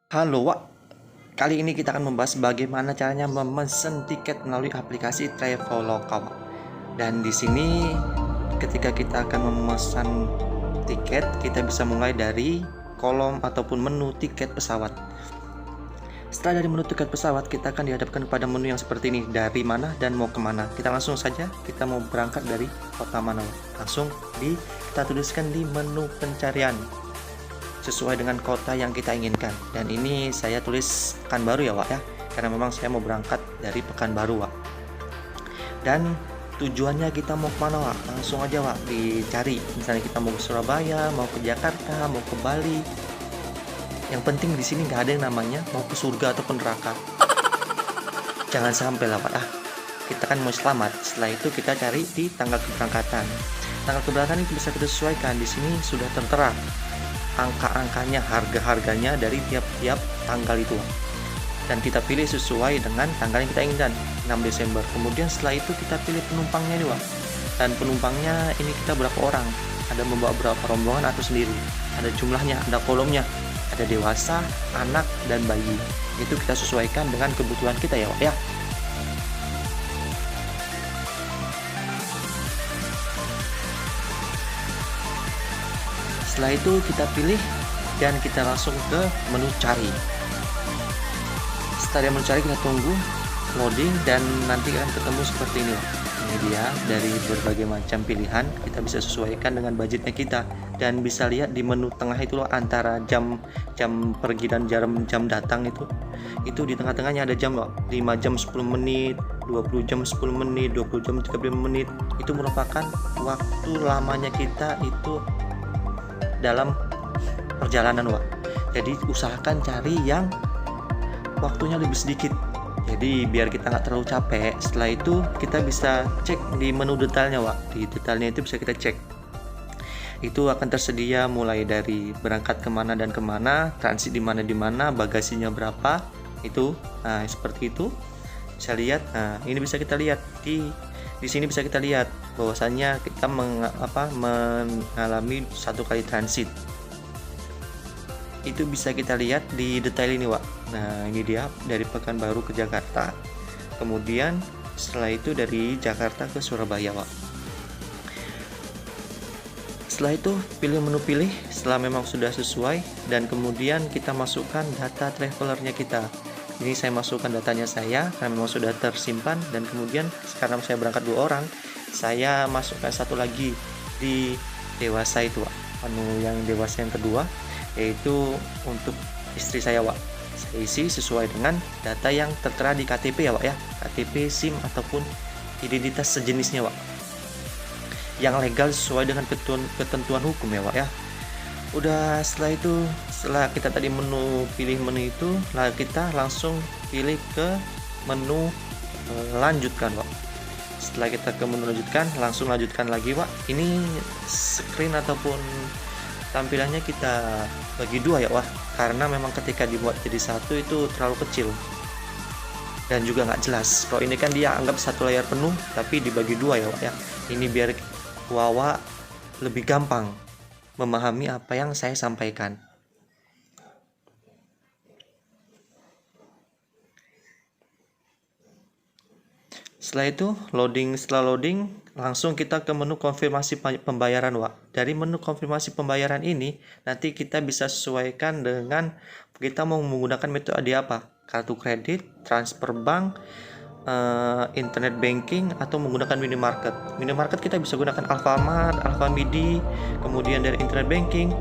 Halo Wak, kali ini kita akan membahas bagaimana caranya memesan tiket melalui aplikasi Traveloka Wak. Dan di sini ketika kita akan memesan tiket, kita bisa mulai dari kolom ataupun menu tiket pesawat. Setelah dari menu tiket pesawat, kita akan dihadapkan kepada menu yang seperti ini, dari mana dan mau kemana. Kita langsung saja, kita mau berangkat dari kota mana Wak. Langsung kita tuliskan di menu pencarian sesuai dengan kota yang kita inginkan. Dan ini saya tulis Pekanbaru ya Wak ya, karena memang saya mau berangkat dari Pekanbaru Wak. Dan tujuannya kita mau kemana Wak, langsung aja Wak dicari. Misalnya kita mau ke Surabaya, mau ke Jakarta, mau ke Bali. Yang penting di sini nggak ada yang namanya mau ke surga ataupun neraka. Jangan sampai lah Wak ya. Kita kan mau selamat. Setelah itu kita cari di tanggal keberangkatan. Tanggal keberangkatan itu bisa kita sesuaikan. Di sini sudah tertera angka-angkanya, harga-harganya dari tiap-tiap tanggal itu, dan kita pilih sesuai dengan tanggal yang kita inginkan, 6 Desember. Kemudian setelah itu kita pilih penumpangnya nih Wak, dan penumpangnya ini kita berapa orang, ada membawa berapa rombongan atau sendiri, ada jumlahnya, ada kolomnya, ada dewasa, anak, dan bayi. Itu kita sesuaikan dengan kebutuhan kita ya Wak ya. Setelah itu kita pilih dan kita langsung ke menu cari. Setelah menu cari, kita tunggu loading dan nanti akan ketemu seperti ini. Ini dia dari berbagai macam pilihan, kita bisa sesuaikan dengan budgetnya kita, dan bisa lihat di menu tengah itu loh, antara jam pergi dan jam datang itu di tengah-tengahnya ada jam loh, 5 jam 10 menit, 20 jam 10 menit, 20 jam 35 menit. Itu merupakan waktu lamanya kita itu dalam perjalanan Wak. Jadi usahakan cari yang waktunya lebih sedikit, jadi biar kita nggak terlalu capek. Setelah itu kita bisa cek di menu detailnya Wak. Di detailnya itu bisa kita cek, itu akan tersedia mulai dari berangkat kemana dan kemana, transit di mana, bagasinya berapa itu. Nah seperti itu bisa lihat. Nah ini bisa kita lihat di sini, bisa kita lihat bahwasannya kita mengalami 1 kali transit. Itu bisa kita lihat di detail ini Wak. Nah ini dia dari Pekanbaru ke Jakarta, kemudian setelah itu dari Jakarta ke Surabaya Wak. Setelah itu pilih menu pilih setelah memang sudah sesuai, dan kemudian kita masukkan data travelernya kita. Ini saya masukkan datanya saya karena memang sudah tersimpan, dan kemudian sekarang saya berangkat 2 orang, saya masukkan 1 lagi di dewasa itu Wak. Menu yang dewasa yang kedua, yaitu untuk istri saya Wak. Saya isi sesuai dengan data yang tertera di KTP ya Wak ya, KTP, SIM ataupun identitas sejenisnya Wak, yang legal sesuai dengan ketentuan hukum ya Wak ya. Udah setelah itu, setelah kita tadi pilih menu itu, kita langsung pilih ke menu lanjutkan Wak. Setelah kita ke menu lanjutkan, langsung lanjutkan lagi Wak. Ini screen ataupun tampilannya kita bagi 2 ya Wak, karena memang ketika dibuat jadi 1 itu terlalu kecil dan juga nggak jelas. Kalau ini kan dia anggap 1 layar penuh, tapi dibagi 2 ya Wak ya. Ini biar Wawa lebih gampang memahami apa yang saya sampaikan. Setelah loading langsung kita ke menu konfirmasi pembayaran Wak. Dari menu konfirmasi pembayaran ini nanti kita bisa sesuaikan dengan kita mau menggunakan metode apa, kartu kredit, transfer bank, internet banking, atau menggunakan minimarket kita bisa gunakan Alfamart, Alfamidi. Kemudian dari internet banking,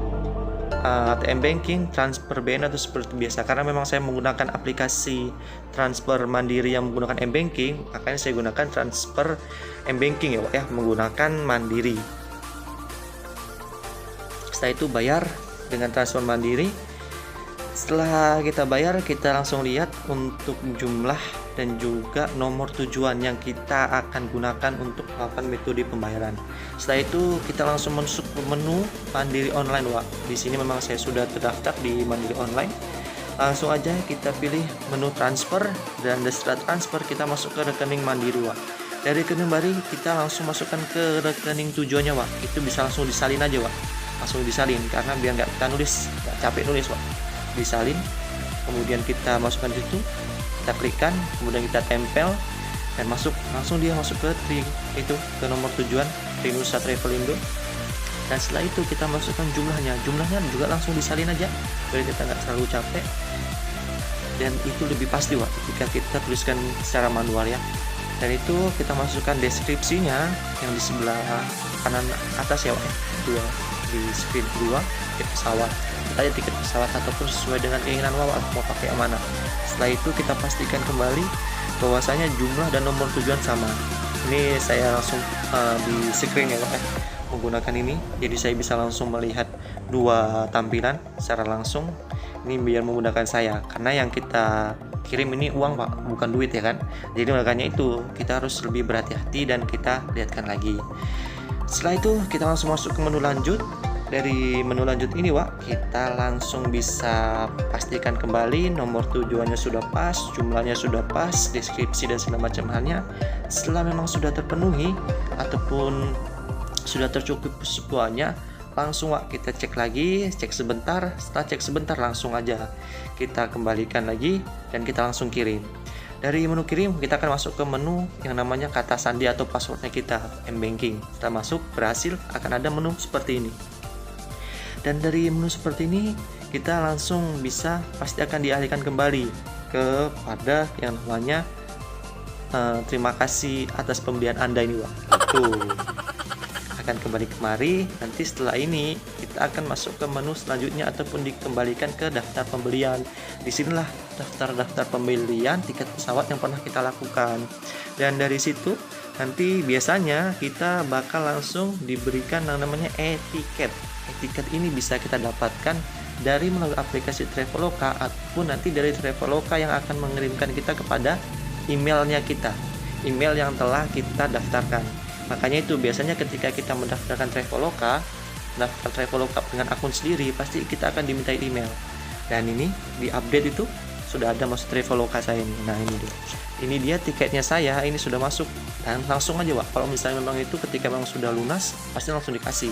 ATM banking, transfer BNI atau seperti biasa. Karena memang saya menggunakan aplikasi transfer mandiri yang menggunakan M-banking, makanya saya gunakan transfer M-banking ya Pak ya, menggunakan mandiri. Setelah itu bayar dengan transfer mandiri. Setelah kita bayar, kita langsung lihat untuk jumlah dan juga nomor tujuan yang kita akan gunakan untuk melakukan metode pembayaran. Setelah itu kita langsung masuk ke menu Mandiri Online Wak. Di sini memang saya sudah terdaftar di Mandiri Online. Langsung aja kita pilih menu transfer, dan setelah transfer kita masuk ke rekening Mandiri Wak. Dari rekening Mandiri kita langsung masukkan ke rekening tujuannya Wak. Itu bisa langsung disalin aja Wak. Langsung disalin, karena biar nggak kita nulis, nggak capek nulis Wak. Disalin. kemudian kita masukkan di situ, kita klikkan, kemudian kita tempel dan langsung dia masuk ke ke nomor tujuan Trinusa Travel Indo. Dan setelah itu kita masukkan jumlahnya juga langsung disalin aja biar kita nggak terlalu capek, dan itu lebih pasti Wak ketika kita tuliskan secara manual ya. Dan itu kita masukkan deskripsinya yang di sebelah kanan atas ya Wak, di screen kedua, tiket pesawat, kita aja tiket pesawat ataupun sesuai dengan keinginan Wak mau pakai yang mana. Setelah itu kita pastikan kembali bahwasanya jumlah dan nomor tujuan sama. Ini saya langsung di screen ya Wak menggunakan ini, jadi saya bisa langsung melihat dua tampilan secara langsung. Ini biar memudahkan saya, karena yang kita kirim ini uang Pak, bukan duit ya kan. Jadi makanya itu kita harus lebih berhati-hati dan kita lihatkan lagi. Setelah itu kita langsung masuk ke menu lanjut. Dari menu lanjut ini Wak, kita langsung bisa pastikan kembali nomor tujuannya sudah pas, jumlahnya sudah pas, deskripsi dan segala macam halnya. Setelah memang sudah terpenuhi ataupun sudah tercukup semuanya, langsung Wak kita cek lagi, cek sebentar. Setelah cek sebentar langsung aja kita kembalikan lagi dan kita langsung kirim. Dari menu kirim kita akan masuk ke menu yang namanya kata sandi atau passwordnya kita, M-Banking. Setelah masuk berhasil akan ada menu seperti ini. Dan dari menu seperti ini kita langsung bisa pasti akan dialihkan kembali kepada yang namanya terima kasih atas pembelian Anda ini Wak. Itu akan kembali kemari. Nanti setelah ini kita akan masuk ke menu selanjutnya ataupun dikembalikan ke daftar pembelian. Disinilah daftar pembelian tiket pesawat yang pernah kita lakukan, dan dari situ nanti biasanya kita bakal langsung diberikan yang namanya e-tiket. E-tiket ini bisa kita dapatkan dari melalui aplikasi Traveloka ataupun nanti dari Traveloka yang akan mengirimkan kita kepada emailnya kita, email yang telah kita daftarkan. Makanya itu biasanya ketika kita mendaftarkan daftar Traveloka dengan akun sendiri, pasti kita akan diminta email. Dan ini di update itu sudah ada masuk Traveloka saya ini. Nah ini dia tiketnya saya, ini sudah masuk. Dan langsung aja Wak, kalau misalnya memang itu ketika memang sudah lunas pasti langsung dikasih,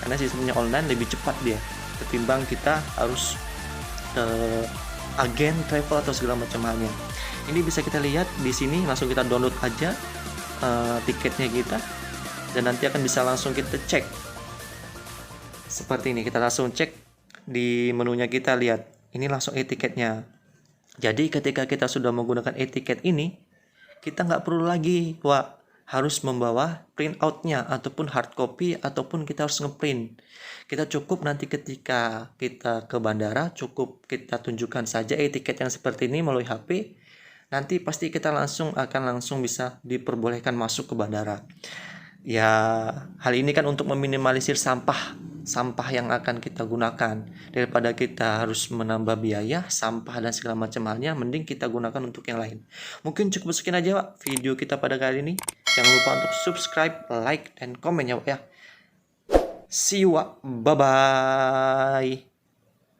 karena sistemnya online lebih cepat dia ketimbang kita harus agen travel atau segala macam halnya. Ini bisa kita lihat di sini, langsung kita download aja tiketnya kita, dan nanti akan bisa langsung kita cek seperti ini. Kita langsung cek di menunya, kita lihat ini langsung e-tiketnya. Jadi ketika kita sudah menggunakan e-tiket ini, kita nggak perlu lagi Wak harus membawa printoutnya ataupun hard copy ataupun kita harus ngeprint. Kita cukup nanti ketika kita ke bandara, cukup kita tunjukkan saja e-tiket yang seperti ini melalui HP. Nanti pasti kita langsung bisa diperbolehkan masuk ke bandara. Ya, hal ini kan untuk meminimalisir sampah yang akan kita gunakan. Daripada kita harus menambah biaya, sampah dan segala macam halnya, mending kita gunakan untuk yang lain. Mungkin cukup sekian aja Pak video kita pada kali ini. Jangan lupa untuk subscribe, like, dan komen ya Pak ya. See you Pak. Bye-bye.